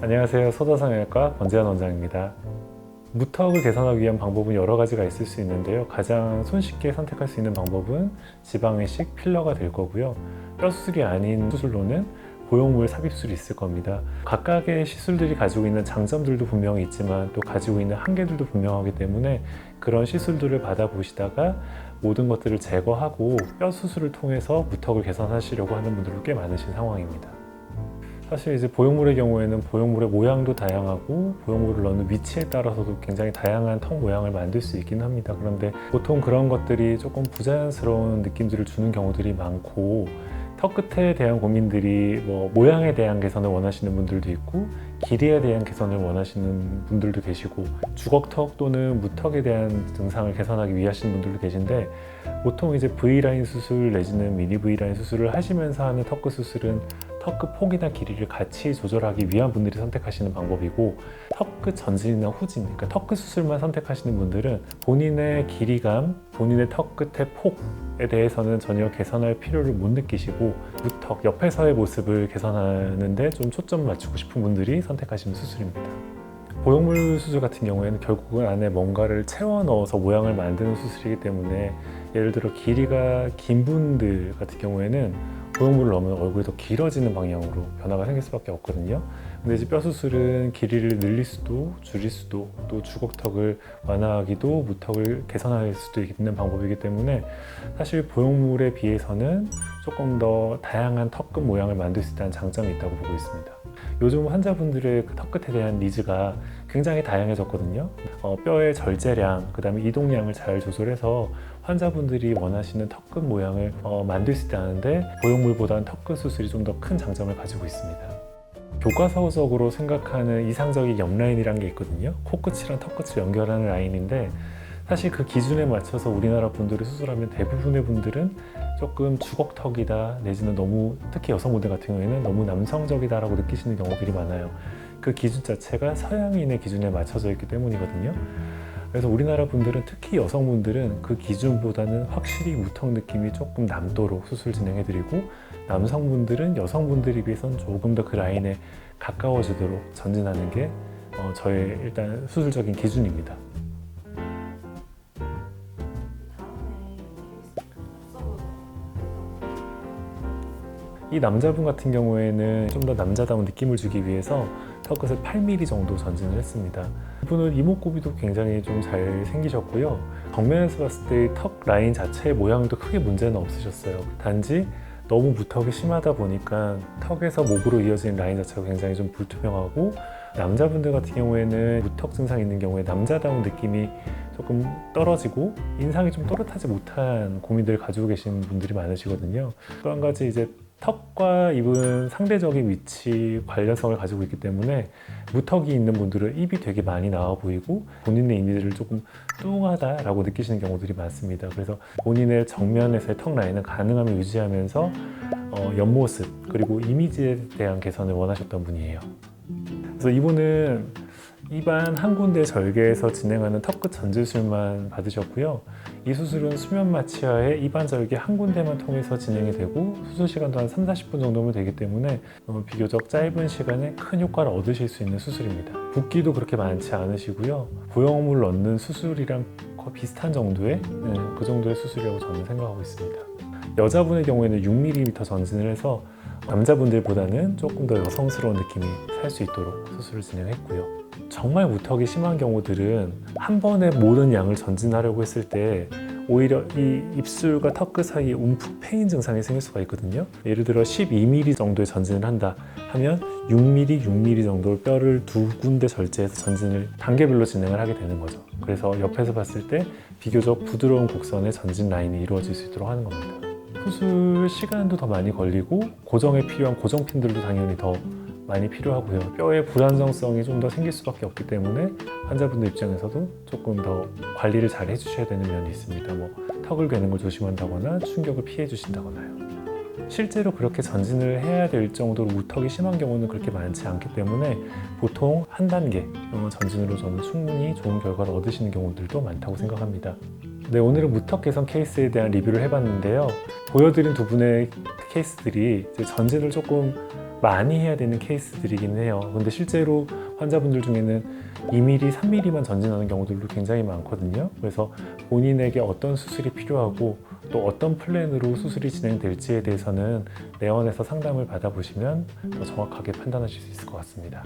안녕하세요. 소다성형외과 권재환 원장입니다. 무턱을 개선하기 위한 방법은 여러 가지가 있을 수 있는데요. 가장 손쉽게 선택할 수 있는 방법은 지방이식 필러가 될 거고요. 뼈 수술이 아닌 수술로는 보형물 삽입술이 있을 겁니다. 각각의 시술들이 가지고 있는 장점들도 분명히 있지만 또 가지고 있는 한계들도 분명하기 때문에 그런 시술들을 받아보시다가 모든 것들을 제거하고 뼈 수술을 통해서 무턱을 개선하시려고 하는 분들도 꽤 많으신 상황입니다. 사실 이제 보형물의 경우에는 보형물의 모양도 다양하고 보형물을 넣는 위치에 따라서도 굉장히 다양한 턱 모양을 만들 수 있긴 합니다. 그런데 보통 그런 것들이 조금 부자연스러운 느낌들을 주는 경우들이 많고, 턱 끝에 대한 고민들이 모양에 대한 개선을 원하시는 분들도 있고 길이에 대한 개선을 원하시는 분들도 계시고 주걱턱 또는 무턱에 대한 증상을 개선하기 위하시는 분들도 계신데, 보통 이제 V라인 수술 내지는 미니 V라인 수술을 하시면서 하는 턱끝 수술은 턱끝 폭이나 길이를 같이 조절하기 위한 분들이 선택하시는 방법이고, 턱끝 전진이나 후진, 그러니까 턱끝 수술만 선택하시는 분들은 본인의 길이감, 본인의 턱끝의 폭에 대해서는 전혀 개선할 필요를 못 느끼시고 무턱 옆에서의 모습을 개선하는데 좀 초점을 맞추고 싶은 분들이 선택하시는 수술입니다. 보형물 수술 같은 경우에는 결국은 안에 뭔가를 채워 넣어서 모양을 만드는 수술이기 때문에, 예를 들어 길이가 긴 분들 같은 경우에는 보형물을 넣으면 얼굴이 더 길어지는 방향으로 변화가 생길 수밖에 없거든요. 근데 이제 뼈 수술은 길이를 늘릴 수도 줄일 수도 또 주걱턱을 완화하기도 무턱을 개선할 수도 있는 방법이기 때문에, 사실 보형물에 비해서는 조금 더 다양한 턱끝 모양을 만들 수 있다는 장점이 있다고 보고 있습니다. 요즘 환자분들의 그 턱끝에 대한 니즈가 굉장히 다양해졌거든요. 뼈의 절제량, 그 다음에 이동량을 잘 조절해서 환자분들이 원하시는 턱끝 모양을 만들 수 있다는데, 보형물보다는 턱끝 수술이 좀 더 큰 장점을 가지고 있습니다. 교과서적으로 생각하는 이상적인 옆라인이라는 게 있거든요. 코끝이랑 턱끝을 연결하는 라인인데, 사실 그 기준에 맞춰서 우리나라 분들을 수술하면 대부분의 분들은 조금 주걱턱이다 내지는 너무, 특히 여성분들 같은 경우에는 너무 남성적이다라고 느끼시는 경우들이 많아요. 그 기준 자체가 서양인의 기준에 맞춰져 있기 때문이거든요. 그래서 우리나라 분들은, 특히 여성분들은 그 기준보다는 확실히 무턱 느낌이 조금 남도록 수술 진행해드리고, 남성분들은 여성분들에 비해서는 조금 더 그 라인에 가까워지도록 전진하는 게 저의 일단 수술적인 기준입니다. 이 남자분 같은 경우에는 좀 더 남자다운 느낌을 주기 위해서 턱끝을 8mm 정도 전진을 했습니다. 이분은 이목구비도 굉장히 좀 잘 생기셨고요. 정면에서 봤을 때 턱 라인 자체의 모양도 크게 문제는 없으셨어요. 단지 너무 무턱이 심하다 보니까 턱에서 목으로 이어지는 라인 자체가 굉장히 좀 불투명하고, 남자분들 같은 경우에는 무턱 증상이 있는 경우에 남자다운 느낌이 조금 떨어지고 인상이 좀 또렷하지 못한 고민들을 가지고 계신 분들이 많으시거든요. 또 한 가지, 이제 턱과 입은 상대적인 위치 관련성을 가지고 있기 때문에 무턱이 있는 분들은 입이 되게 많이 나와 보이고 본인의 이미지를 조금 뚱하다라고 느끼시는 경우들이 많습니다. 그래서 본인의 정면에서의 턱 라인은 가능하면 유지하면서 옆모습 그리고 이미지에 대한 개선을 원하셨던 분이에요. 그래서 이분은 입안 한 군데 절개에서 진행하는 턱끝 전지술만 받으셨고요. 이 수술은 수면 마취하에 입안 절개 한 군데만 통해서 진행이 되고, 수술 시간도 한 30-40분 정도면 되기 때문에 비교적 짧은 시간에 큰 효과를 얻으실 수 있는 수술입니다. 붓기도 그렇게 많지 않으시고요. 보형물 넣는 수술이랑 거의 비슷한 정도의 그 정도의 수술이라고 저는 생각하고 있습니다. 여자분의 경우에는 6mm 전진을 해서 남자분들보다는 조금 더 여성스러운 느낌이 살 수 있도록 수술을 진행했고요. 정말 무턱이 심한 경우들은 한 번에 모든 양을 전진하려고 했을 때 오히려 이 입술과 턱끝 사이에 움푹 패인 증상이 생길 수가 있거든요. 예를 들어 12mm 정도의 전진을 한다 하면 6mm 정도의 뼈를 두 군데 절제해서 전진을 단계별로 진행을 하게 되는 거죠. 그래서 옆에서 봤을 때 비교적 부드러운 곡선의 전진 라인이 이루어질 수 있도록 하는 겁니다. 수술 시간도 더 많이 걸리고 고정에 필요한 고정핀들도 당연히 더 많이 필요하고요. 뼈의 불안정성이 좀 더 생길 수밖에 없기 때문에 환자분들 입장에서도 조금 더 관리를 잘 해주셔야 되는 면이 있습니다. 턱을 괴는 걸 조심한다거나 충격을 피해 주신다거나요. 실제로 그렇게 전진을 해야 될 정도로 무턱이 심한 경우는 그렇게 많지 않기 때문에 보통 한 단계 전진으로 저는 충분히 좋은 결과를 얻으시는 경우들도 많다고 생각합니다. 네, 오늘은 무턱 개선 케이스에 대한 리뷰를 해봤는데요. 보여드린 두 분의 케이스들이 이제 전진을 조금 많이 해야 되는 케이스들이긴 해요. 근데 실제로 환자분들 중에는 2mm, 3mm만 전진하는 경우들도 굉장히 많거든요. 그래서 본인에게 어떤 수술이 필요하고 또 어떤 플랜으로 수술이 진행될지에 대해서는 내원에서 상담을 받아보시면 더 정확하게 판단하실 수 있을 것 같습니다.